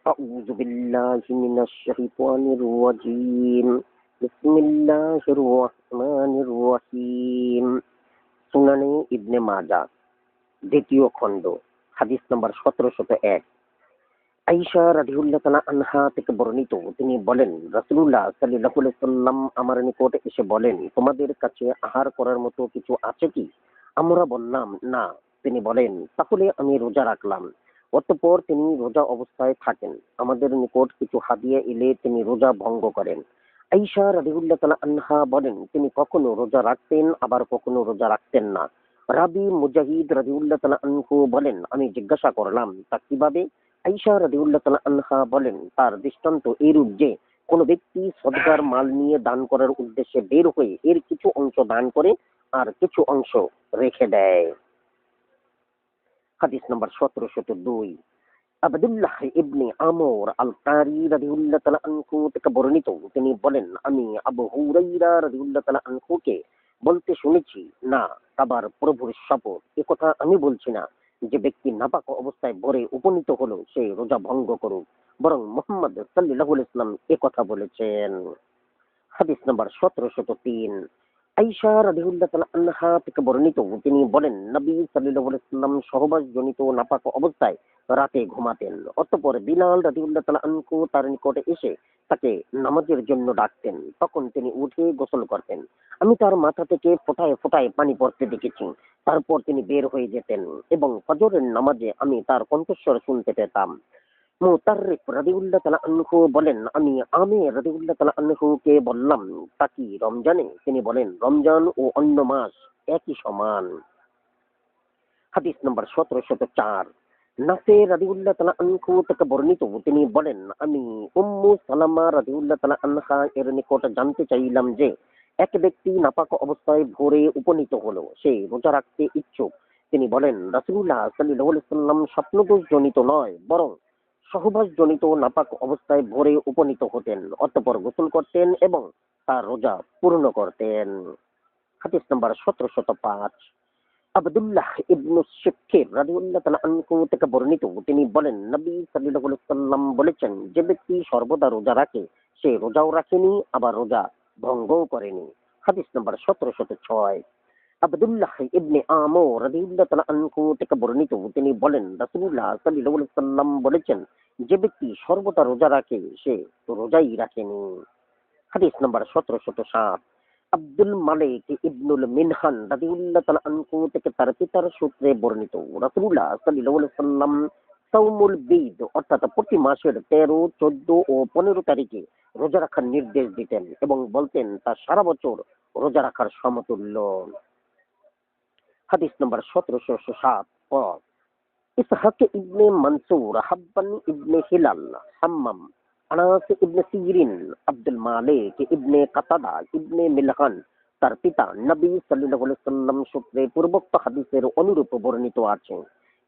أعوذ بالله من الشيطان الرجيم بسم الله الرحمن الرحيم সুনানে ইবনে মাজা দ্বিতীয় খণ্ড হাদিস নম্বর 1701 আয়েশা রাদিয়াল্লাহু তাআলা আনহা থেকে বর্ণিত তিনি বলেন রাসূলুল্লাহ সাল্লাল্লাহু আলাইহি সাল্লাম আমার নিকট এসে বলেন তোমাদের কাছে আহার করার মতো কিছু আছে কি? আমরা বললাম না। তিনি বলেন তাহলে আমি রোজা রাখলাম। অতঃপর তিনি রোজা অবস্থায় থাকেন। আমাদের নিকট কিছু হাদিয়া এলে তিনি রোজা ভঙ্গ করেন। আয়েশা রাদিয়াল্লাহু তাআলা আনহা বলেন তিনি কখনো রোজা রাখতেন আবার কখনো রোজা রাখতেন না। রাবি মুজাহিদ রাদিয়াল্লাহু তাআলা আনহু বলেন আমি জিজ্ঞাসা করলাম তা কিভাবে? আয়েশা রাদিয়াল্লাহু তাআলা আনহা বলেন তার দৃষ্টান্ত এরূপ যে কোন ব্যক্তি সদকার মাল নিয়ে দান করার উদ্দেশ্যে বের হয়ে এর কিছু অংশ দান করে আর কিছু অংশ রেখে দেয়। হাদিস নম্বর 1702 আব্দুল্লাহ ইবনে আমর আল কারি রাদিয়াল্লাহু তাআলা আনহু থেকে বর্ণিত তিনি বলেন আমি আবু হুরায়রা রাদিয়াল্লাহু তাআলা আনহুকে বলতে শুনেছি না আবার প্রভুর শপথ একথা আমি বলছি না যে ব্যক্তি নাপাক অবস্থায় ভোরে উপনীত হলো সে রোজা ভঙ্গ করুক, বরং মুহাম্মদ সাল্লাল্লাহু আলাইহি ওয়াসাল্লাম একথা বলেছেন। হাদিস নাম্বার 1703 আয়েশা রাদিয়াল্লাহু তাআলা আনহা থেকে বর্ণিত তিনি বলেন নবী সাল্লাল্লাহু আলাইহি ওয়াসাল্লাম সহবাসজনিত নাপাক অবস্থায় রাতে ঘুমাতেন। অতঃপর বিলাল রাদিয়াল্লাহু তাআলা আনহু তার নিকটে এসে তাকে নামাজের জন্য ডাকতেন। তখন তিনি উঠে গোসল করতেন। আমি তার মাথা থেকে ফোঁটায় ফোঁটায় পানি পড়তে দেখেছি। তারপর তিনি বের হয়ে যেতেন এবং ফজরের নামাজে আমি তার কণ্ঠস্বর শুনতে পেতাম। মুতাররিফ রাদিয়াল্লাহু তাআলা আনহু বলেন আমি আমির রাদিয়াল্লাহু তাআলা আনহুকে বললাম তা কি রমজানে? তিনি বলেন রমজান ও অন্য মাস একই সমান। হাদিস নম্বর 1704 নাফে রাদিয়াল্লাহু তাআলা আনহু থেকে বর্ণিত তিনি বলেন আমি উম্মু সালামা রাদিয়াল্লাহু তাআলা আনহা এর নিকট জানতে চাইলাম যে এক ব্যক্তি নাপাক অবস্থায় ভোরে উপনীত হলো সে রোজা রাখতে ইচ্ছুক। তিনি বলেন রাসূলুল্লাহ সাল্লাল্লাহু আলাইহি ওয়াসাল্লাম স্বপ্নদোষ জনিত নয় বরং সহবাসজনিত নাপাক অবস্থায় ভোরে উপনীত হতেন। অতঃপর গোসল করতেন এবং তার রোজা পূর্ণ করতেন। হাদিস নম্বর 1705 আব্দুল্লাহ ইবনু শিক্ষির রাদিয়াল্লাহু তাআলা আনহু থেকে বর্ণিত তিনি বলেন নবী সাল্লাল্লাহু আলাইহি ওয়াসাল্লাম বলেছেন যে ব্যক্তি সর্বদা রোজা রাখে সে রোজাও রাখেনি আবার রোজা ভঙ্গও করেনি। হাদিস নম্বর 1706 আব্দুল্লাহ ইবনে আমর রাদিয়াল্লাহু তাআলা আনহু থেকে বর্ণিত তিনি বলেন রাসূলুল্লাহ সাল্লাল্লাহু আলাইহি ওয়াসাল্লাম বলেছেন যে ব্যক্তি সর্বদা রোজা রাখে সে রোজাই রাখেনি। হাদিস নম্বর 1707 আব্দুল মালিক ইবনুল মিনহান রাদিয়াল্লাহু তাআলা আনহু থেকে তার পিতার সূত্রে বর্ণিত রাসূলুল্লাহ সাল্লাল্লাহু আলাইহি ওয়াসাল্লাম সাওমুল বীদ অর্থাৎ প্রতি মাসের 13, 14 ও 15 তারিখে রোজা রাখার নির্দেশ দিতেন এবং বলতেন তা সারা বছর রোজা রাখার সমতুল্য। হাদিস নম্বর 1707 ক ইসহাক ইবনে মনসুর হাব্বান ইবনে হিলাল হাম্মাম আনাস ইবনে সিরিন আব্দুল মালিক ইবনে কাতাদা ইবনে মিলহান তার পিতা নবী সাল্লাল্লাহু আলাইহি ওয়াসাল্লাম সূত্রে পূর্বোক্ত হাদিসের অনুরূপ বর্ণিত আছে।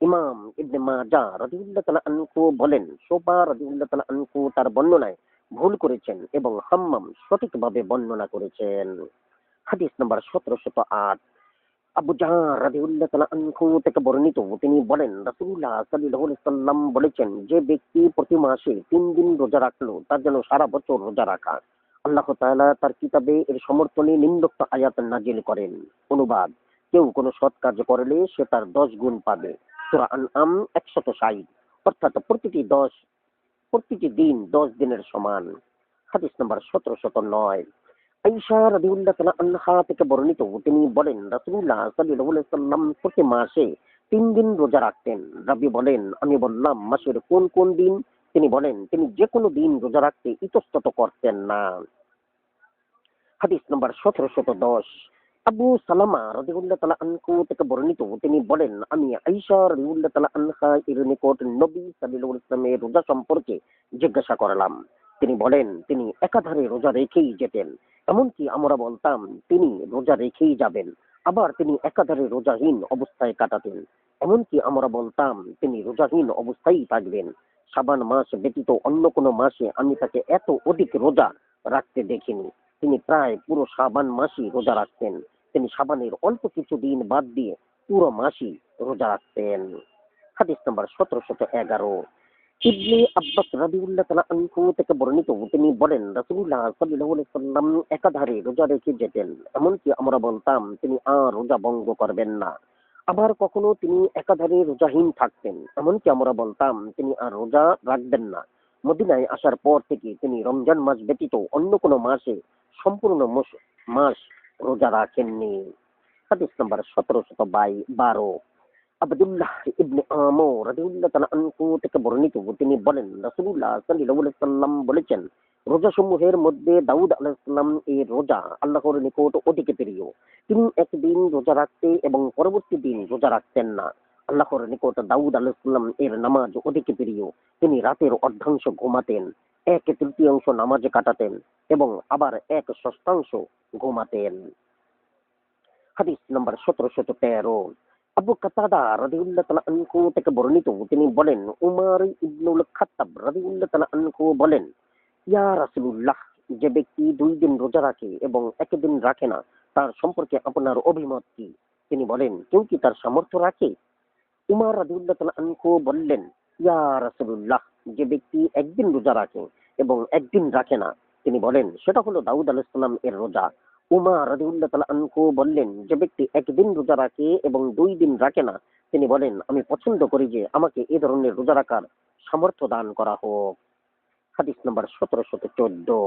ইমাম ইবনে মাজাহ রাদিয়াল্লাহু তাআলা আনহু বলেন শোবা রাদিয়াল্লাহু তাআলা আনহু তার বর্ণনায় ভুল করেছেন এবং হাম্মাম সঠিকভাবে বর্ণনা করেছেন। হাদিস নম্বর 1708 আবু জাহর রাদিয়াল্লাহু তাআলা আনহু থেকে বর্ণিত তিনি বলেন রাসূলুল্লাহ সাল্লাল্লাহু আলাইহি ওয়াসাল্লাম বলেছেন যে ব্যক্তি প্রতি মাসে 3 দিন রোজা রাখলো তার যেন সারা বছর রোজা রাখা। আল্লাহ তাআলা তার কিতাবে এর সমর্থনে নিম্নোক্ত আয়াত নাজিল করেন। অনুবাদ কেউ কোনো সৎ কাজ করলে সে তার 10 গুণ পাবে। সূরা আনআম 160 অর্থাৎ প্রতিটি দিন 10 দিনের সমান। হাদিস নম্বর 1709 আয়েশা রাদিয়াল্লাহু তাআলা আনহা থেকে বর্ণিত তিনি বলেন রাসূলুল্লাহ সাল্লাল্লাহু আলাইহি ওয়াসাল্লাম প্রতি মাসে 3 দিন রোজা রাখতেন। রাবী বলেন আমি বললাম মাসের কোন কোন দিন? তিনি বলেন তিনি যে কোনো দিন রোজা রাখতে ইতস্তত করতেন না। হাদিস নম্বর 1710 আবু সালামা রাদিয়াল্লাহু তাআলা আনহু থেকে বর্ণিত তিনি বলেন আমি আয়েশা রাদিয়াল্লাহু তাআলা আনহা এর নিকট নবী সাল্লাল্লাহু আলাইহি ওয়াসাল্লামের রোজা সম্পর্কে জিজ্ঞাসা করলাম। তিনি বলেন তিনি একাধারে রোজা রেখেই যেতেন। এমনকি আমরা বলতাম তিনি রোজা রেখেই যাবেন, আবার তিনি একাধারে রোজাহীন অবস্থায় কাটাতেন। এমনকি আমরা বলতাম তিনি রোজাহীন অবস্থায় থাকবেন। শাবান মাস ব্যতীত অন্য কোনো মাসে আমি তাকে এত অধিক রোজা রাখতে দেখিনি। তিনি প্রায় পুরো শাবান মাসই রোজা রাখতেন। তিনি শাবানের অল্প কিছু দিন বাদ দিয়ে পুরো মাসই রোজা রাখতেন। হাদিস নম্বর 1711 ইবনে আব্বাস রাদিয়াল্লাহু তাআলা আনহু থেকে বর্ণিত, তিনি বলেন রাসূলুল্লাহ সাল্লাল্লাহু আলাইহি সাল্লাম একাধারে রোজা রেখে যেতেন। এমনকি আমরা বলতাম তিনি আর রোজা ভঙ্গ করবেন না। আবার কখনো তিনি একাধারে রোজাহীন থাকতেন। এমনকি আমরা বলতাম তিনি আর রোজা রাখবেন না। মদিনায় আসার পর থেকে তিনি রমজান মাস ব্যতীত অন্য কোনো মাসে সম্পূর্ণ মাস রোজা রাখেননি। হাদিস নাম্বার 1712। আব্দুল্লাহ ইবনে আমর রাদিয়াল্লাহু তাআলা আনহু থেকে বর্ণিত, তিনি বলেন রাসূলুল্লাহ সাল্লাল্লাহু আলাইহি সাল্লাম বলেছেন, রোজাসমূহের মধ্যে দাউদ আলাইহিস সালাম এর রোজা আল্লাহর নিকট অধিক প্রিয়। তিনি একদিন রোজা রাখতে এবং পরবর্তী দিন রোজা রাখতেন না। আল্লাহর নিকট দাউদ আলাইহিস সালাম এর নামাজ অধিক প্রিয়। তিনি রাতের অর্ধাংশ ঘুমাতেন, এক তৃতীয়াংশ নামাজে কাটাতেন এবং আবার এক ষষ্ঠাংশ ঘুমাতেন। হাদিস নাম্বার 1713। আবু কাতাদা রাদিয়াল্লাহু তাআলা আনহু থেকে বর্ণিত, তিনি বলেন উমর ইবনুল খাত্তাব রাদিয়াল্লাহু তাআলা আনহু বলেন, ইয়া রাসূলুল্লাহ, যে ব্যক্তি 2 দিন রোজা রাখে এবং 1 দিন রাখে না তার সম্পর্কে আপনার অভিমত কি? তিনি বলেন, কেউ কি তার সামর্থ্য রাখে? উমর রাদিয়াল্লাহু তাআলা আনহু বললেন, ইয়া রাসূলুল্লাহ, যে ব্যক্তি 1 দিন রোজা রাখে এবং 1 দিন রাখে না, তিনি বলেন সেটা হলো দাউদ আলাইহিস সালাম এর রোজা। উমর রাদিয়াল্লাহু তাআলা আনহু বললেন, যে ব্যক্তি 1 দিন রোজা রাখে এবং 2 দিন রাখে না, তিনি বলেন আমি পছন্দ করি যে আমাকে এই ধরনের রোজা রাখার সামর্থ্য দান করা হোক। হাদিস নাম্বার 1714।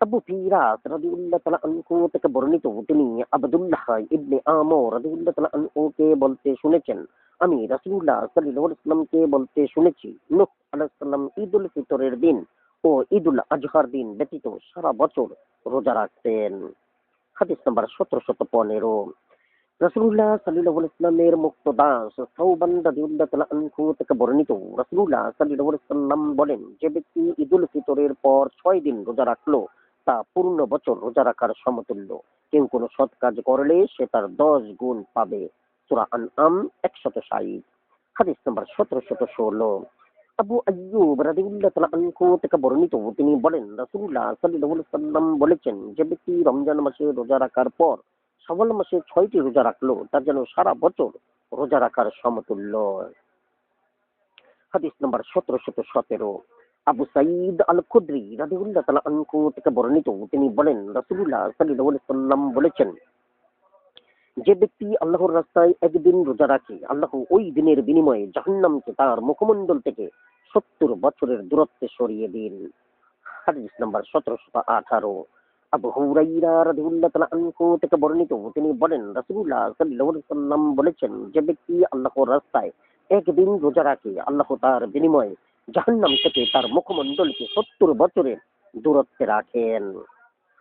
আবু ফিরাস রাদিয়াল্লাহু তাআলা আনহু থেকে বর্ণিত, তিনি আব্দুল্লাহ ইবনে আমর রাদিয়াল্লাহু তাআলা আনহুকে বলতে শুনেছেন, আমি রাসূলুল্লাহ সাল্লাল্লাহু আলাইহি ওয়াসাল্লামকে বলতে শুনেছি, নূহ আলাইহিস সালাম ঈদুল ফিতরের দিন ও ঈদুল আজহার দিন ব্যতীত সারা বছর রোজা রাখতেন। হাদিস নাম্বার 1715। রাসূলুল্লাহ সাল্লাল্লাহু আলাইহি ওয়াসাল্লামের মুক্ত দাস সাওবান রাদিয়াল্লাহু তাআলা আনহু থেকে বর্ণিত, রাসূলুল্লাহ সাল্লাল্লাহু আলাইহি ওয়াসাল্লাম বলেন, যে ব্যক্তি ঈদুল ফিতরের পর 6 দিন রোজা রাখলো তা পূর্ণ বছর রোজা রাখার সমতুল্য। কেউ কোনো সৎ কাজ করলে সে তার 10 গুণ পাবে। সূরা আনআম 160। হাদিস নাম্বার 1716। আবু আইয়ুব রাদিয়াল্লাহু তাআলা আনহু থেকে বর্ণিত, তিনি বলেন রাসূলুল্লাহ সাল্লাল্লাহু আলাইহি ওয়াসাল্লাম বলেছেন, যে ব্যক্তি রমজান মাসে রোজা রাখার পর শাওয়াল মাসে 6টি রোজা রাখলো তার যেন সারা বছর রোজা রাখার সমতুল্য। হাদিস নাম্বার 1717। আবু সাঈদ আল খুদরি রাদিয়াল্লাহু তাআলা আনহু থেকে বর্ণিত, তিনি বলেন রাসূলুল্লাহ সাল্লাল্লাহু আলাইহি ওয়াসাল্লাম বলেছেন, যে ব্যক্তি আল্লাহর রাস্তায় 1 দিন রোজা রাখে, আল্লাহ ওই দিনের বিনিময়ে জাহান্নামকে তার মুখমণ্ডল থেকে 70 বছরের দূরত্বে সরিয়ে দিন। হাদিস নাম্বার 1718। আবু হুরাইরা রাদিয়াল্লাহু তাআলা আনহু থেকে বর্ণিত, তিনি বলেন রাসূলুল্লাহ সাল্লাল্লাহু আলাইহি ওয়াসাল্লাম বলেছেন, যে ব্যক্তি আল্লাহর রাস্তায় 1 দিন রোজা রাখে, আল্লাহ তার বিনিময়ে জাহান্নাম থেকে তার মুখমণ্ডলকে 70 বছরের দূরত্বে রাখেন।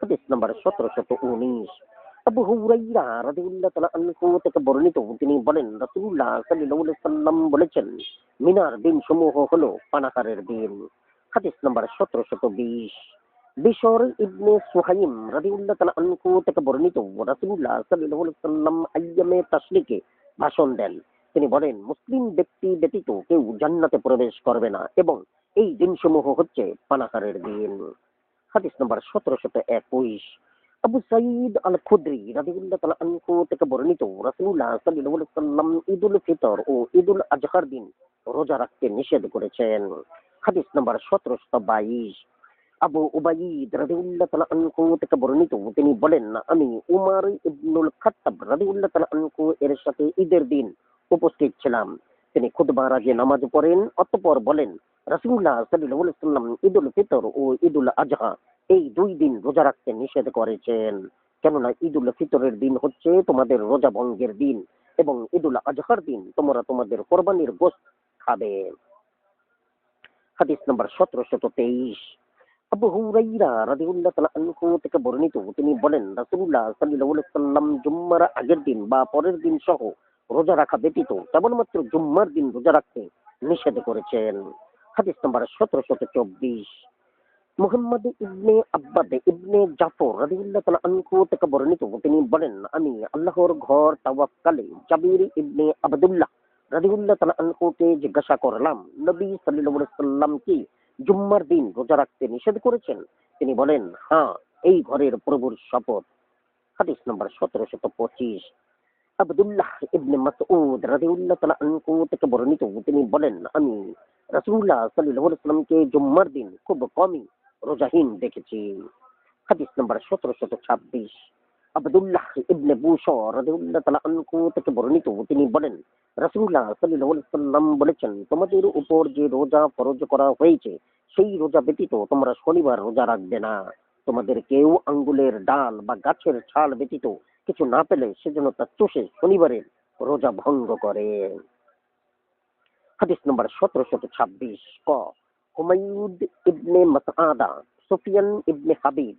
হাদিস নাম্বার 1719। আবু হুরাইরা রাদিয়াল্লাহু তাআলা আনহু থেকে বর্ণিত, তিনি বলেন রাসূলুল্লাহ সাল্লাল্লাহু আলাইহি ওয়াসাল্লাম বলেছেন, মিনার দিনসমূহ হলো পানাহারের দিন। হাদিস নাম্বার 1720। বিশর ইবনে সুহাইম রাদিয়াল্লাহু তাআলা আনহু থেকে বর্ণিত, রাসূলুল্লাহ সাল্লাল্লাহু আলাইহি ওয়াসাল্লাম আইয়ামে তাশরিকে ভাষণ দেন। তিনি বলেন, মুসলিম ব্যক্তি ব্যতীত কেউ জান্নাতে প্রবেশ করবে না এবং এই দিনসমূহ হচ্ছে পানাহারের দিন। হাদিস নাম্বার 1721। আবু সাঈদ আল খুদরি রাদিয়াল্লাহু তাআলা আনহু থেকে বর্ণিত, রাসূলুল্লাহ সাল্লাল্লাহু আলাইহি ওয়াসাল্লাম ঈদুল ফিতর ও ঈদুল আজহার দিন রোজা রাখতে নিষেধ করেছেন। হাদিস নাম্বার 1722। আবু উবাইদ রাদিয়াল্লাহু তাআলা আনহু থেকে বর্ণিত, তিনি বলেন, আমি উমর ইবনুল খাত্তাব রাদিয়াল্লাহু তাআলা আনহু এর সাথে ঈদের দিন উপস্থিত ছিলাম। তিনি খুতবার আগে নামাজ পড়েন, অতঃপর বলেন, রাসূলুল্লাহ সাল্লাল্লাহু আলাইহি ওয়াসাল্লাম ঈদুল ফিতর ও ঈদুল আজহা এই 2 দিন রোজা রাখতে নিষেধ করেছেন। কেননা ঈদুল ফিতরের দিন হচ্ছে তোমাদের রোজা ভঙ্গের দিন এবং ঈদুল আজহার দিন তোমরা তোমাদের কোরবানির গোশত খাবে। হাদিস নাম্বার 1723। আবু হুরাইরা রাদিয়াল্লাহু তাআলা আনহু থেকে বর্ণিত, তিনি বলেন রাসূলুল্লাহ সাল্লাল্লাহু আলাইহি ওয়াসাল্লাম জুম্মার আগের দিন বা পরের দিন সহ রোজা রাখা ব্যতীত কেবলমাত্র জুম্মার দিন রোজা রাখতে নিষেধ করেছেন। হাদিস নাম্বার 1724। মুহাম্মদ ইবনে আব্বাদ ইবনে জাফর রাদিয়াল্লাহু তাআলা আনহু থেকে বর্ণিত, তিনি বলেন, আমি আল্লাহর ঘর তাওয়াক্কালে জাবির ইবনে আব্দুল্লাহ রাদিয়াল্লাহু তাআলা আনহুকে জিজ্ঞাসা করলাম, নবী সাল্লাল্লাহু আলাইহি ওয়াসাল্লাম কি জুম্মার দিন রোজা রাখতে নিষেধ করেছেন? তিনি বলেন, হ্যাঁ, এই ঘরের প্রভুর শপথ। হাদিস নাম্বার 1725। আব্দুল্লাহ ইবনে মাসউদ রাদিয়াল্লাহু তাআলা আনহু থেকে বর্ণিত, তিনি বলেন, আমি রাসূলুল্লাহ সাল্লাল্লাহু আলাইহি ওয়াসাল্লামকে জুম্মার দিন খুব কমই রোজাহীন দেখেছি। হাদিস নাম্বার 1726। আব্দুল্লাহ ইবনে বুশর রাদিয়াল্লাহু তাআলা আনহু থেকে বর্ণিত, তিনি বলেন রাসূলুল্লাহ সাল্লাল্লাহু আলাইহি ওয়াসাল্লাম বলেছেন, তোমাদের উপর যে রোজা ফরজ করা হয়েছে সেই রোজা ব্যতীত তোমরা শনিবার রোজা রাখবে না। তোমাদের কেউ আঙ্গুলের ডাল বা গাছের ছাল ব্যতীত কিছু না পেলে সেজন্য তা চষে শনিবারের রোজা ভঙ্গ করে। হাদিস নম্বর 1726। ক হুমায়ুদ ইবনে মাসআদা, সুফিয়ান ইবনে হাবিব,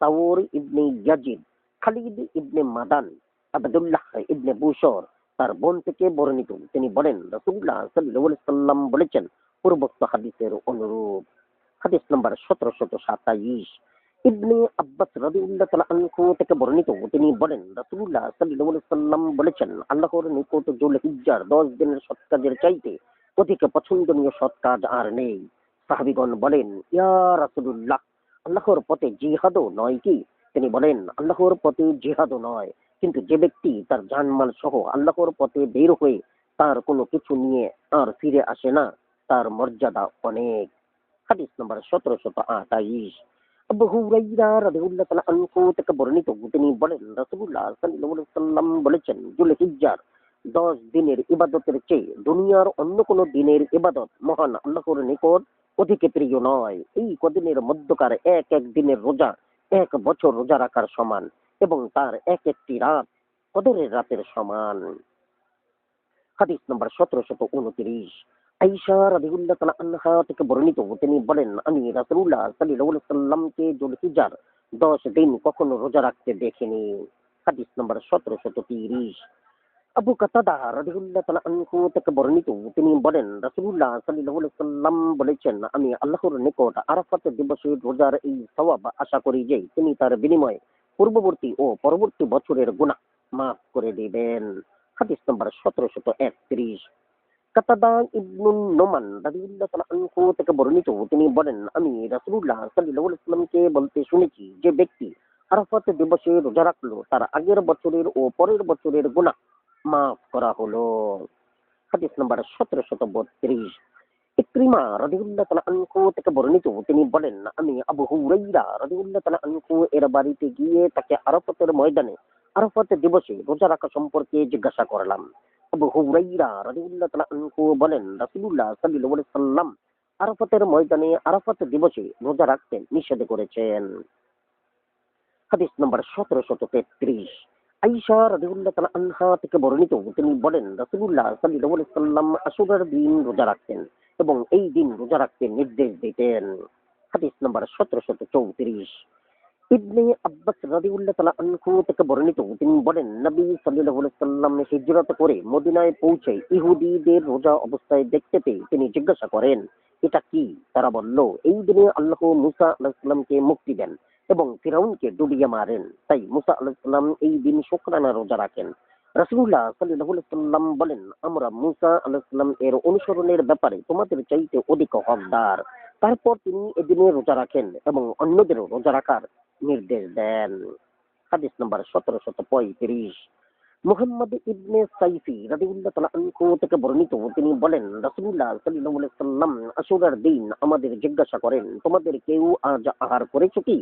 সাউর ইবনে ইয়াজিদ, খালিদ ইবনে মাদান, আব্দুল্লাহ ইবনে বুশর তার বোন থেকে বর্ণিত, তিনি বলেন রাসূলুল্লাহ সাল্লাল্লাহু আলাইহি ওয়াসাল্লাম বলেছেন পূর্বোক্ত হাদিসের অনুরূপ। হাদিস নম্বর 1727। ইবনে আব্বাস রাদিয়াল্লাহু তাআলা আনহু থেকে বর্ণিত, তিনি বলেন রাসূলুল্লাহ সাল্লাল্লাহু আলাইহি ওয়াসাল্লাম বলেছেন, আল্লাহর নিকট যুলহিজ্জার 10 দিনের সৎ কাজের চাইতে অধিক পছন্দনীয় সৎ কাজ আর নেই। সাহাবীগণ বলেন, ইয়া রাসূলুল্লাহ, আল্লাহর পথে জিহাদও নয় কি? তিনি বলেন, আল্লাহর পথে জিহাদও নয়, কিন্তু যে ব্যক্তি তার জানমাল সহ আল্লাহর পথে বের হয়ে তার কোনো কিছু নিয়ে আর ফিরে আসে না, তার মর্যাদা অনেক। হাদিস নম্বর 1728। আবু হুরাইরা রাদিয়াল্লাহু তাআলা আনহু থেকে বর্ণিত, তিনি বলেন রাসূলুল্লাহ সাল্লাল্লাহু আলাইহি ওয়াসাল্লাম বলেছেন, যুলহিজ্জার 10 দিনের ইবাদতের চেয়ে দুনিয়ার অন্য কোন দিনের ইবাদত মহান আল্লাহর নিকট অধিক প্রিয় নয়। এই কদিনের মধ্যকার এক এক দিনের রোজা 1 বছর রোজা রাখার সমান এবং তার এক একটি রাত কদরের রাতের সমান। হাদিস নম্বর 1729। আয়েশা রাদিয়াল্লাহু তাআলা আনহা থেকে বর্ণিত, তিনি বলেন আমি রাসূলুল্লাহ সাল্লাল্লাহু আলাইহি ওয়াসাল্লামকে যুলহিজ্জার 10 দিন কখনো রোজা রাখতে দেখিনি। হাদিস নম্বর 1730। আবু কাতাদা রাদিয়াল্লাহু তাআলা আনহু থেকে বর্ণিত, তিনি বলেন রাসূলুল্লাহ সাল্লাল্লাহু আলাইহি ওয়াসাল্লাম বলেছেন, আমি আল্লাহর নিকট আরাফাত দিবসের রোজার এই সওয়াব আশা করি যে তিনি তার বিনিময়ে পূর্ববর্তী ও পরবর্তী বছরের গুনাহ মাফ করে দিবেন। হাদিস নম্বর 1731। কাতাদা ইবনুন নোমান রাদিয়াল্লাহু তাআলা আনহু থেকে বর্ণিত, তিনি বলেন আমি রাসূলুল্লাহ সাল্লাল্লাহু আলাইহি ওয়াসাল্লামকে বলতে শুনেছি, যে ব্যক্তি আরাফাত দিবসে রোজা রাখলো তার আগের বছরের ও পরের বছরের গুনাহ মাফ করা হলো। হাদিস নাম্বার 1732। ইকরিমা রাদিয়াল্লাহু তাআলা আনহু থেকে বর্ণিত, তিনি বলেন আমি আবু হুরাইরা রাদিয়াল্লাহু তাআলা আনহু এর বাড়িতে গিয়ে তাকে আরাফাতের ময়দানে আরাফাত দিবসে রোজা রাখা সম্পর্কে জিজ্ঞাসা করলাম। আবু হুরাইরা রাদিয়াল্লাহু তাআলা আনহু বলেন রাসূলুল্লাহ সাল্লাল্লাহু আলাইহি সাল্লাম আরাফাতের ময়দানে আরাফাত দিবসে রোজা রাখতে নিষেধ করেছেন। হাদিস নম্বর 1733। আয়েশা রাদিয়াল্লাহু তাআলা আনহা থেকে বর্ণিত, তিনি বলেন রাসূলুল্লাহ সাল্লাল্লাহু আলাইহি সাল্লাম আশুরার দিন রোজা রাখতেন এবং এই দিন রোজা রাখতে নির্দেশ দিতেন। হাদিস নম্বর 1734। ইবনে আব্বাস রাদিয়াল্লাহু তাআলা আনহু থেকে বর্ণিত, তিনি বলেন নবী সাল্লাল্লাহু আলাইহি সাল্লাম হিজরত করে মদিনায় পৌঁছে ইহুদিদের রোজা অবস্থায় দেখতে পেয়ে তিনি জিজ্ঞাসা করেন, এটা কি? তারা বলল, এই দিনে আল্লাহ মুসা আলাইহিস সালামকে মুক্তি দেন এবং ফিরাউনকে ডুবিয়ে মারেন, তাই মুসা আলাইহিস সালাম এই দিন শুকরানা রোজা রাখেন। রাসূলুল্লাহ সাল্লাল্লাহু আলাইহি সাল্লাম বলেন, আমরা মুসা আলাইহিস সালাম এর অনুসরণের ব্যাপারে তোমাদের চাইতে অধিক হকদার। তারপর তিনি এদিনে রোজা রাখেন এবং অন্যদেরও রোজা রাখার নির্দেশ দেন। হাদিস নম্বর 1735। মুহাম্মদ ইবনে সাইফি রাদিয়াল্লাহু তাআলা আনহু থেকে বর্ণিত, তিনি বলেন রাসূলুল্লাহ সাল্লাল্লাহু আলাইহি সাল্লাম আশুরার দিন আমাদের জিজ্ঞাসা করেন, তোমাদের কেউ আজ আহার করেছো কি?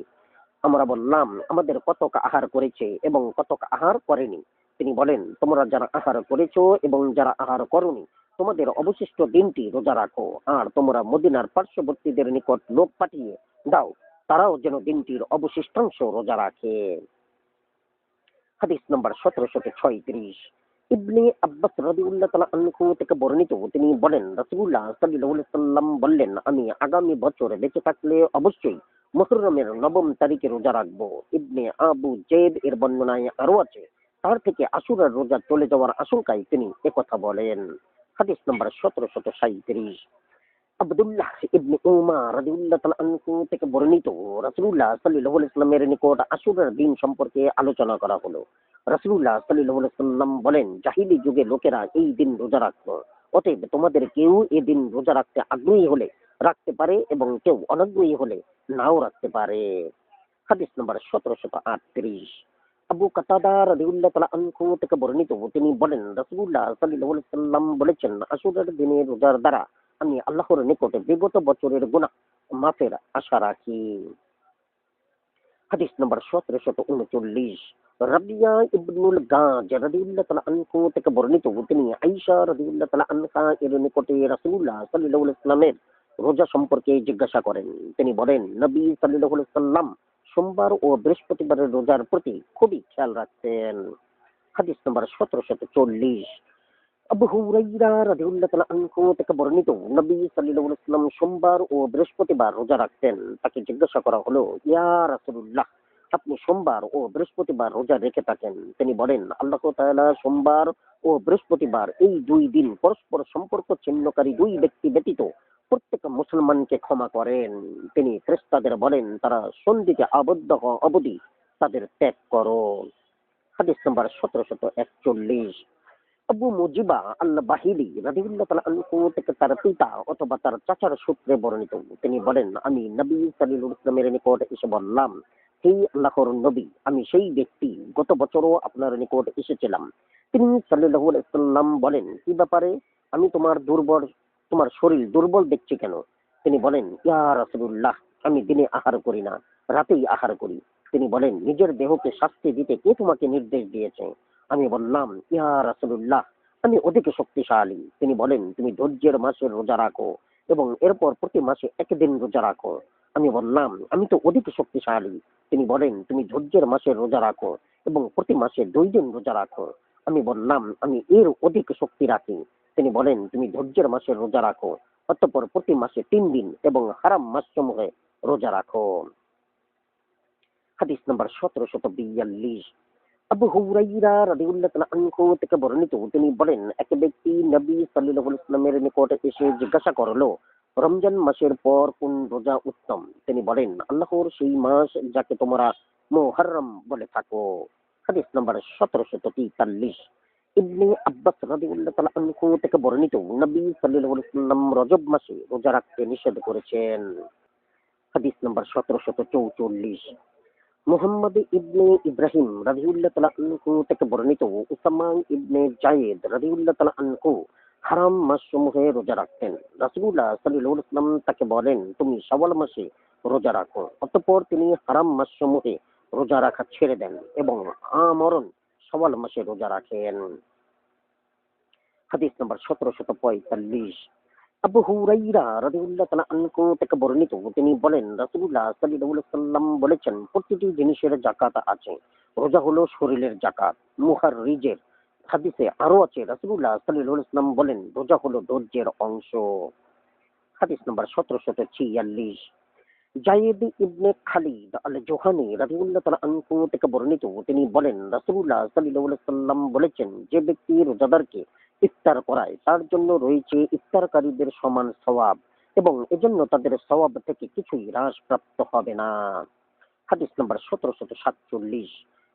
আমরা বললাম, আমাদের কতক আহার করেছে এবং কতক আহার করেনি। তিনি বলেন, তোমরা যারা আহার করেছো এবং যারা আহার করনি তোমাদের অবশিষ্ট দিনটি রোজা রাখো, আর তোমরা মদিনার পার্শ্ববর্তীদের নিকট লোক পাঠিয়ে দাও, তারাও যেন দিনটির অবশিষ্টাংশ রোজা রাখে। হাদিস নম্বর 1736। ইবনে আব্বাস রাদিয়াল্লাহু তাআলা আনহু থেকে বর্ণিত, তিনি বলেন রাসূলুল্লাহ সাল্লাল্লাহু আলাইহি সাল্লাম বললেন, আমি আগামী বছর বেঁচে থাকলে অবশ্যই মুহররমের 9 তারিখে রোজা রাখবো। ইবনে আবু যায়েদ এর বর্ণনায় আরো আছে, তার থেকে আশুরার রোজা চলে যাওয়ার আশঙ্কায় তিনি একথা বলেন। হাদিস নম্বর 1737। আব্দুল্লাহ ইবনে উমার রাদিয়াল্লাহু তাআলা আনহু থেকে বর্ণিত, রাসূলুল্লাহ সাল্লাল্লাহু আলাইহি ওয়াসাল্লামের নিকট আশুরার দিন সম্পর্কে আলোচনা করা হলো। রাসূলুল্লাহ সাল্লাল্লাহু আলাইহি ওয়াসাল্লাম বলেন, জাহিলি যুগে লোকেরা এই দিন রোজা রাখত, অতএব তোমাদের কেউ এই দিন রোজা রাখতে আগ্রহী হলে রাখতে পারে এবং কেউ অনাগ্রহী হলে নাও রাখতে পারে। হাদিস নম্বর 1738। আবু কাতাদা রাদিয়াল্লাহু তাআলা আনহু থেকে বর্ণিত, তিনি বলেন রাসূলুল্লাহ সাল্লাল্লাহু আলাইহি ওয়াসাল্লাম বলেছেন, আশুরার দিনে রোজার দ্বারা আমি আল্লাহর নিকটে বিগত বছরের গুনাহ মাফের আশা রাখি। হাদিস নম্বর 1739, রাবিয়া ইবনুল গাজ রাদিয়াল্লাহু তাআলা আনহু থেকে বর্ণিত, তিনি আয়েশা রাদিয়াল্লাহু তাআলা আনহা এর নিকটে রাসূলুল্লাহ সাল্লাল্লাহু আলাইহি ওয়াসাল্লামের রোজা সম্পর্কে জিজ্ঞাসা করেন। তিনি বলেন, নবী সাল্লাল্লাহু আলাইহি ওয়াসাল্লাম সোমবার ও বৃহস্পতিবারের রোজার প্রতি খুবই খেয়াল রাখতেন। হাদিস নম্বর 1740, আবু হুরাইরা রাদিয়াল্লাহু তাআলা আনহু থেকে বর্ণিত, নবী সাল্লাল্লাহু আলাইহি ওয়াসাল্লাম সোমবার ও বৃহস্পতিবার রোজা রাখতেন। তাকে জিজ্ঞাসা করা হলো, ইয়া রাসূলুল্লাহ, আপনি সোমবার ও বৃহস্পতিবার রোজা রেখে থাকেন? তিনি বলেন, আল্লাহ তাআলা সোমবার ও বৃহস্পতিবার এই দুই দিন পরস্পর সম্পর্ক ছিন্নকারী দুই ব্যক্তি ব্যতীত প্রত্যেক মুসলমানকে ক্ষমা করেন। তিনি ফেরেশতাদের বলেন, তারা সন্ধিতে আবদ্ধ হওয়া অবধি তাদের ত্যাগ করো। হাদিস নম্বর 1741, আবু মুজিবা আল বাহিলি রাদিয়াল্লাহু তাআলা আনহু থেকে তার পিতা অথবা তার চাচার সূত্রে বর্ণিত, তিনি বলেন, আমি নবী সাল্লাল্লাহু আলাইহি ওয়াসাল্লামের নিকট এসে বললাম, হে আল্লাহর নবী, আমি সেই ব্যক্তি, গত বছরও আপনার নিকট এসেছিলাম। তিনি সাল্লাল্লাহু আলাইহি ওয়াসাল্লাম বলেন, কি ব্যাপারে? আমি তোমার শরীর দুর্বল দেখছি কেন? তিনি বলেন, ইয়া রাসূলুল্লাহ, আমি দিনে আহার করি না, রাতেই আহার করি। তিনি বলেন, নিজের দেহকে শাস্তি দিতে কে তোমাকে নির্দেশ দিয়েছে? আমি বললাম, ইয়া রাসূলুল্লাহ, আমি অধিক শক্তিশালী। তিনি বলেন, তুমি ধৈর্যের মাসের রোজা রাখো এবং এরপর প্রতি মাসে একদিন রোজা রাখো। আমি বললাম, আমি তো অধিক শক্তিশালী। তিনি বলেন, তুমি ধৈর্যের মাসের রোজা রাখো এবং প্রতি মাসে 2 দিন রোজা রাখো। আমি বললাম, আমি এর অধিক শক্তি রাখি। তিনি বলেন, তুমি ধৈর্যের মাসের রোজা রাখো, অতঃপর প্রতি মাসে 3 দিন এবং হারাম মাসসমূহে রোজা রাখো। হাদিস নম্বর 1742, আবু হুরাইরা রাদিয়াল্লাহু তাআলা আনহু থেকে বর্ণিত, তিনি বলেন, এক ব্যক্তি নবী সাল্লাল্লাহু আলাইহি ওয়াসাল্লামের নিকট এসে জিজ্ঞাসা করলো, রমজান মাসের পর কোন রোজা উত্তম? তিনি বলেন, আল্লাহর সেই মাস যাকে তোমরা মুহররম বলে থাকো। হাদিস নম্বর 1743, ইবনে আব্বাস রাদিয়াল্লাহু তাআলা আনহু থেকে বর্ণিত, নবী সাল্লাল্লাহু আলাইহি ওয়াসাল্লাম রজব মাসে রোজা রাখতে নিষেধ করেছেন। হাদিস নম্বর 1744, মুহাম্মদ ইবনে ইব্রাহিম রাদিয়াল্লাহু তাআলা আনহু থেকে বর্ণিত, উসামা ইবনে যায়েদ রাদিয়াল্লাহু তাআলা আনহু হারাম মাসসমূহে রোজা রাখতেন। রাসূলুল্লাহ সাল্লাল্লাহু আলাইহি ওয়াসাল্লাম তাকে বলেন, তুমি শাওয়াল মাসে রোজা রাখো। অতঃপর তিনি হারাম মাসসমূহে রোজা রাখা ছেড়ে দেন এবং আমরণ শাওয়াল মাসে রোজা রাখেন। হাদিস নম্বর 1745, আবু হুরাইরা রাদিয়াল্লাহু তাআলা আনহু থেকে বর্ণিত, তিনি বলেন, রাসূলুল্লাহ সাল্লাল্লাহু আলাইহি ওয়াসাল্লাম বলেছেন, প্রতিটি জিনিসের যাকাত আছে। রোজা হলো শরীরের যাকাত, মুহাররিজের। হাদিসে আরো আছে, রাসূলুল্লাহ সাল্লাল্লাহু আলাইহি ওয়াসাল্লাম বলেন, রোজা হলো ধৈর্যের অংশ। হাদিস নম্বর 1746, জায়েদ ইবনে খালিদ আল জোহানি রাদিয়াল্লাহু তাআলা আনহু থেকে বর্ণিত, তিনি বলেন, রাসূলুল্লাহ সাল্লাল্লাহু আলাইহি ওয়াসাল্লাম বলেছেন, যে ব্যক্তি রোজাদারকে ইফতার করায় তার জন্য রয়েছে ইফতারকারীদের সমান সওয়াব এবং এজন্য তাদের সওয়াব থেকে কিছুই হ্রাস প্রাপ্ত হবে না। হাদিস নম্বর 1747,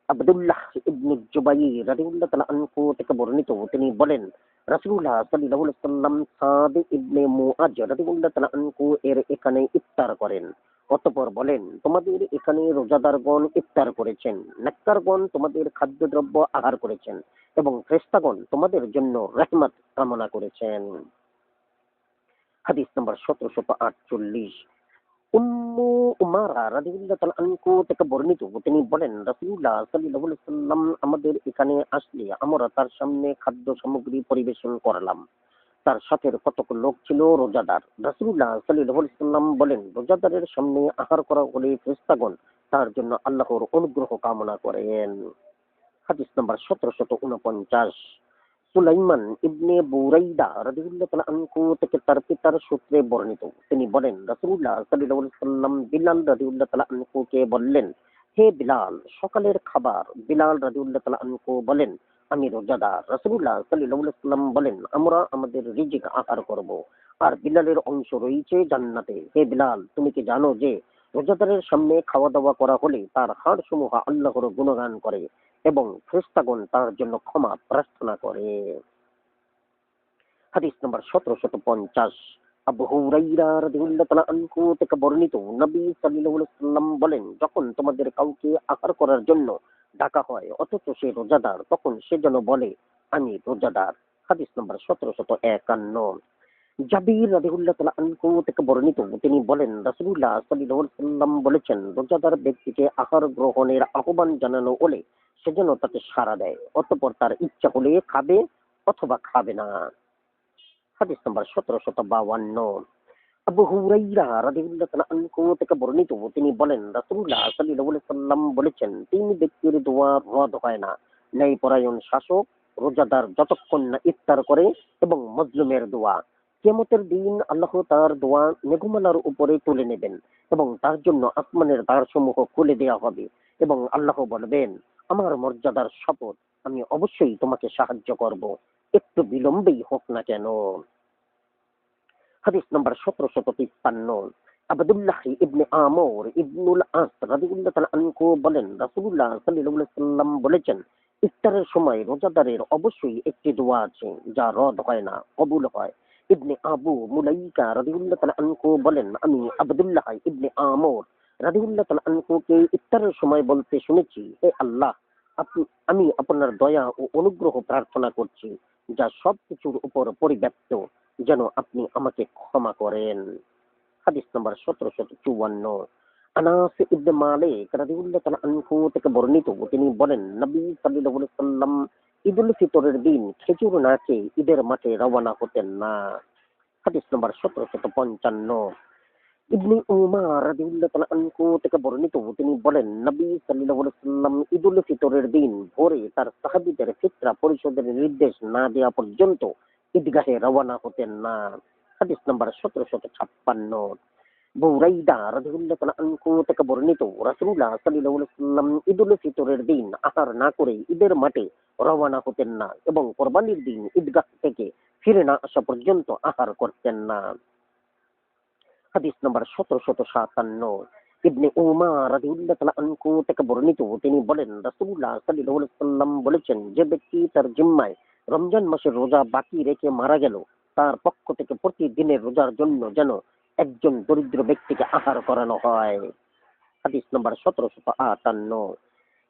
আব্দুল্লাহ ইবনে জুবাইর রাদিয়াল্লাহু তাআলা আনহু থেকে বর্ণিত, তিনি বলেন, রাসূলুল্লাহ সাল্লাল্লাহু আলাইহি ওয়াসাল্লাম সাদ ইবনে মুআজ রাদিয়াল্লাহু তাআলা আনহু এর এখানে ইফতার করেন। অতঃপর বলেন, তোমাদের এখানে রোজাদারগণ ইফতার করেছেন, নেককারগণ তোমাদের খাদ্যদ্রব্য আহার করেছেন এবং ফেরেশতাগণ তোমাদের জন্য রহমত কামনা করেছেন। হাদিস নম্বর 1748, উম্মু উমারা রাদিয়াল্লাহু তাআলা আনহু থেকে বর্ণিত, তিনি বলেন, রাসূলুল্লাহ সাল্লাল্লাহু আলাইহি ওয়াসাল্লাম আমাদের এখানে আসলে আমরা তার সামনে খাদ্য সামগ্রী পরিবেশন করলাম। তার সাথে কতক লোক ছিল রোজাদার। রাসূলুল্লাহ সাল্লাল্লাহু আলাইহি ওয়াসাল্লাম বলেন, রোজাদারের সামনে আহার করা হলে ফেরেশতাগণ তার জন্য আল্লাহর অনুগ্রহ কামনা করেন। হাদিস নম্বর 1749, সুলাইমান ইবনে বুরাইদা রাদিয়াল্লাহু তাআলা আনহু থেকে তার পিতার সূত্রে বর্ণিত, তিনি বলেন, রাসূলুল্লাহ সাল্লাল্লাহু আলাইহি ওয়াসাল্লাম বিলাল রাদিয়াল্লাহু তাআলা আনহুকে বললেন, হে বিলাল, সকালের খাবার। বিলাল রাদিয়াল্লাহু তাআলা আনহু বলেন, আমি রোজাদার। রাসূলুল্লাহ সাল্লাল্লাহু আলাইহি ওয়াসাল্লাম বলেন, আমরা আমাদের রিজিক আহার করব আর বিলালের অংশ রয়েছে জান্নাতে। হে বিলাল, তুমি কি জানো যে রোজাদারের সামনে খাওয়া দাওয়া করা হলে তার হাড়সমূহ আল্লাহর গুণগান করে এবং ফেরেশতাগণ তার জন্য ক্ষমা প্রার্থনা করে। হাদিস নম্বর 1750, আবু হুরাইরা রাদিয়াল্লাহু তাআলা আনহু থেকে বর্ণিত, নবী সাল্লাল্লাহু আলাইহি ওয়াসাল্লাম বলেন, যখন তোমাদের কাউকে আহার করার জন্য ডাকা হয় অথচ সে রোজাদার, তখন সে যেন বলে, আমি রোজাদার। হাদিস নম্বর 1751, জাবির রাদিয়াল্লাহু তাআলা আনহু থেকে বর্ণিত, তিনি বলেন রাসূলুল্লাহ সাল্লাল্লাহু আলাইহি ওয়াসাল্লাম বলেছেন, রোজাদার ব্যক্তিকে আহার গ্রহণের আহ্বান জানানো হলে সে যেন তাতে সাড়া দেয়, অতঃপর তার ইচ্ছা হলে খাবে অথবা খাবে না। হাদিস নাম্বার 1752। আবু হুরাইরা রাদিয়াল্লাহু তাআলা আনহু থেকে বর্ণিত, তিনি বলেন রাসূলুল্লাহ সাল্লাল্লাহু আলাইহি ওয়াসাল্লাম বলেছেন, তিন ব্যক্তির দোয়া রদ হয় না, ন্যায়পরায়ণ শাসক, রোজাদার যতক্ষণ না ইফতার করে, এবং মজলুমের দোয়া। কিয়ামতের দিন আল্লাহ তার দোয়া মেঘমালার উপরে তুলে নেবেন এবং তার জন্য আসমানের দ্বারসমূহ খুলে দেওয়া হবে এবং আল্লাহ বলবেন, আমার মর্যাদার শপথ, আমি অবশ্যই তোমাকে সাহায্য করব, একটু বিলম্বেই হোক না কেন। হাদিস নাম্বার 1753। আব্দুল্লাহ ইবনে আমর ইবনুল আস রাদিয়াল্লাহু তাআলা আনহু বলেন রাসূলুল্লাহ সাল্লাল্লাহু আলাইহি ওয়াসাল্লাম বলেছেন, ইফতারের সময় রোজাদারের অবশ্যই একটি দোয়া আছে যা রদ হয় না, কবুল হয়। ইবনে আবু মুলাইকা রাদিয়াল্লাহু তাআলা আনহু বলেন, আমি আব্দুল্লাহ ইবনে আমর রাদিয়াল্লাহু তাআলা আনহুকে ইফতারের সময় বলতে শুনেছি, হে আল্লাহ, আমি আপনার দয়া ও অনুগ্রহ প্রার্থনা করছি যা সবকিছুর উপর পরিব্যাপ্ত, যেন আপনি আমাকে ক্ষমা করেন। হাদিস নাম্বার 1754। আনাস ইবনে মালিক রাদিয়াল্লাহু তাআলা আনহু থেকে বর্ণিত, তিনি বলেন নবী সাল্লাল্লাহু আলাইহি ওয়াসাল্লাম ঈদুল ফিতরের দিন খেজুর না খেয়ে ঈদের মাঠে রওনা হতেন না। হাদিস নাম্বার 1755। ইবনে উমার রাদিয়াল্লাহু তাআলা আনহু থেকে বর্ণিত, তিনি বলেন নবী সাল্লাল্লাহু আলাইহি ওয়াসাল্লাম ঈদুল ফিতরের দিন ভোরে তার সাহাবীদের ফিতরা পরিশোধের নির্দেশ না দেওয়া পর্যন্ত ঈদগাহে রওনা হতেন না। হাদিস নাম্বার 1756। বুরাইদা রাদিয়াল্লাহু তাআলা আনহু থেকে বর্ণিত, রাসূলুল্লাহ সাল্লাল্লাহু আলাইহি ওয়াসাল্লাম ঈদুল ফিতরের দিন আহার না করে ঈদের মাঠে রওনা হতেন না এবং কোরবানির দিন ঈদগাহ থেকে ফিরে না আসা পর্যন্ত আহার করতেন না। হাদিস নাম্বার 1757। ইবনে উমার রাদিয়াল্লাহু তাআলা আনহু থেকে বর্ণিত, তিনি বলেন রাসূলুল্লাহ সাল্লাল্লাহু আলাইহি ওয়াসাল্লাম বলেছেন, যে ব্যক্তি তার জিম্মায় রমজান মাসের রোজা বাকি রেখে মারা গেল, তার পক্ষ থেকে প্রতিদিনের রোজার জন্য যেন একজন দরিদ্র ব্যক্তিকে আহার করানো হয়। হাদিস নাম্বার 1758।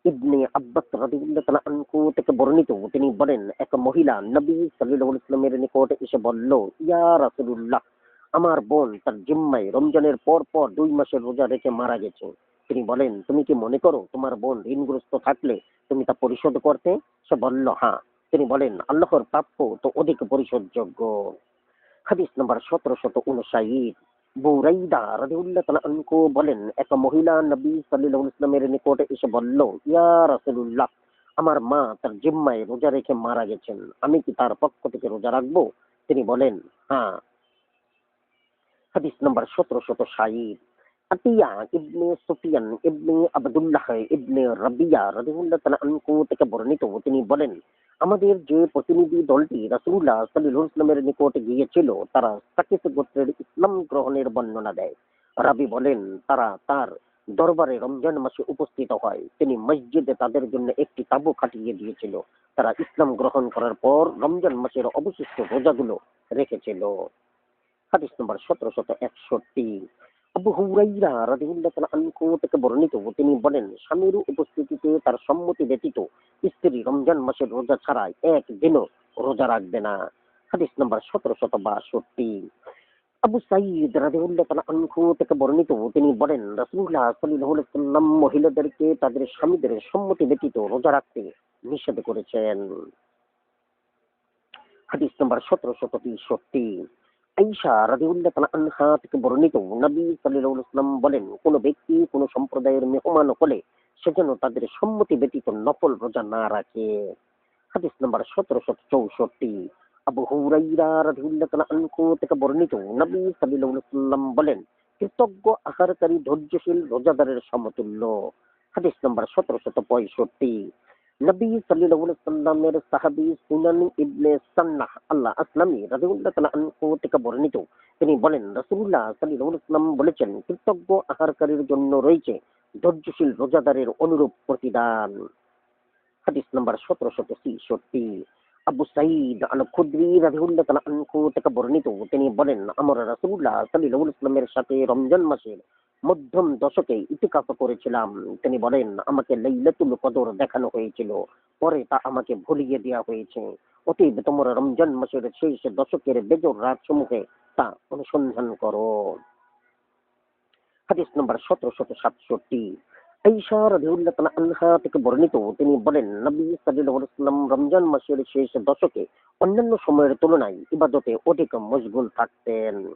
ইবনে আব্বাস রাদিয়াল্লাহু তাআলা আনহু থেকে বর্ণিত, তিনি বলেন, এক মহিলা নবী সাল্লাল্লাহু আলাইহি ওয়াসাল্লামের নিকট এসে বলল, ইয়া রাসূলুল্লাহ, আমার বোন তার জিম্মায় রমজানের পর পর 2 মাসের রোজা রেখে মারা গেছে। তিনি বলেন, তুমি কি মনে করো তোমার বোন ঋণগ্রস্ত থাকলে তুমি তা পরিশোধ করতে? সে বলল, হ্যাঁ। তিনি বলেন, আল্লাহর প্রাপ্য তো অধিক পরিশোধযোগ্য। হাদিস নাম্বার 1759। বুরাইদা রাদিয়াল্লাহু তাআলা আনহু বলেন, এক মহিলা নবী সাল্লাল্লাহু আলাইহি ওয়াসাল্লামের নিকটে এসে বলল, ইয়া রাসূলুল্লাহ, আমার মা তার জিম্মায় রোজা রেখে মারা গেছেন, আমি কি তার পক্ষ থেকে রোজা রাখবো? তিনি বলেন, হ্যাঁ। হাদিস নাম্বার 1760। আতিয়া ইবনে সুফিয়ান ইবনে আব্দুল্লাহ ইবনে রাবিয়া রাদিয়াল্লাহু তাআলা আনহু থেকে বর্ণিত, তিনি বলেন, আমাদের যে প্রতিনিধি দলটি রাসূলুল্লাহ সাল্লাল্লাহু আলাইহি ওয়াসাল্লামের নিকটে গিয়েছিল তারা সাকিফ গোত্রের ইসলাম গ্রহণের বর্ণনা দেয়। রাবী বলেন, তারা তার দরবারে রমজান মাসে উপস্থিত হয়, তিনি মসজিদে তাদের জন্য একটি তাঁবু খাটিয়ে দিয়েছিল। তারা ইসলাম গ্রহণ করার পর রমজান মাসের অবশিষ্ট রোজাগুলো রেখেছিল। হাদিস নম্বর 1761। আবু হুরাইরা রাদিয়াল্লাহু তাআলা আনহু থেকে বর্ণিত, তিনি বলেন, স্বামীর উপস্থিতিতে তার সম্মতি ব্যতীত স্ত্রী রমজান মাসের রোজা ছাড়া একদিনও রোজা রাখবে না। হাদিস নম্বর 1762। আবু সাঈদ রাদিয়াল্লাহু তাআলা আনহু থেকে বর্ণিত, তিনি বলেন, রাসূলুল্লাহ সাল্লাল্লাহু আলাইহি ওয়াসাল্লাম মহিলাদেরকে তাদের স্বামীদের সম্মতি ব্যতীত রোজা রাখতে নিষেধ করেছেন। হাদিস নম্বর 1763। আয়েশা রাদিয়াল্লাহু তাআলা আনহা থেকে বর্ণিত, নবী সাল্লাল্লাহু আলাইহি ওয়াসাল্লাম বলেন, কোন ব্যক্তি কোন সম্প্রদায়ের মেহমান হলে সে যেন তাদের সম্মতি ব্যতীত নফল রোজা না রাখে। হাদিস নম্বর 1764। আবু হুরাইরা রাদিয়াল্লাহু তাআলা আনহু থেকে বর্ণিত, নবী সাল্লাল্লাহু আলাইহি ওয়াসাল্লাম বলেন, কৃতজ্ঞ আহারকারী ধৈর্যশীল রোজাদারের সমতুল্য। হাদিস নম্বর 1765। নবী সাল্লাল্লাহু আলাইহি ওয়াসাল্লামের সাহাবী সুনান ইবনে সান্নাহ আল্লাহ আসলামী রাদিয়াল্লাহু তাআলা আনহু থেকে বর্ণিত, তিনি বলেন, রাসূলুল্লাহ সাল্লাল্লাহু আলাইহি ওয়াসাল্লাম বলেছেন, কৃতজ্ঞ আহারকারীর জন্য রয়েছে ধৈর্যশীল রোজাদারের অনুরূপ প্রতিদান। হাদিস নাম্বার 1766। আবু সাঈদ আল খুদরি রাদিয়াল্লাহু তাআলা আনহু থেকে বর্ণিত, তিনি বলেন, আমরা রাসূলুল্লাহ সাল্লাল্লাহু আলাইহি ওয়াসাল্লামের সাথে রমজান মাসের মধ্যম দশকে ইতিকাফ করেছিলাম। তিনি বলেন, আমাকে লাইলাতুল কদর দেখানো হয়েছিল, পরে তা আমাকে ভুলিয়ে দেওয়া হয়েছে। অতএব তোমরা রমজান মাসের শেষ দশকের বেজর রাতসমূহে তা অনুসন্ধান করো। হাদিস নম্বর 1767। আয়েশা রাদিয়াল্লাহু তাআলা আনহা থেকে বর্ণিত, তিনি বলেন, নবী সাল্লাল্লাহু আলাইহি ওয়াসাল্লাম রমজান মাসের শেষ দশকে অন্যান্য সময়ের তুলনায় ইবাদতে অধিক মশগুল থাকতেন।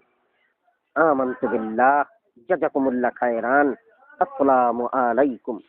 আমানতু বিল্লাহ। জাযাকুমুল্লাহ খায়রান। আসসালামু আলাইকুম।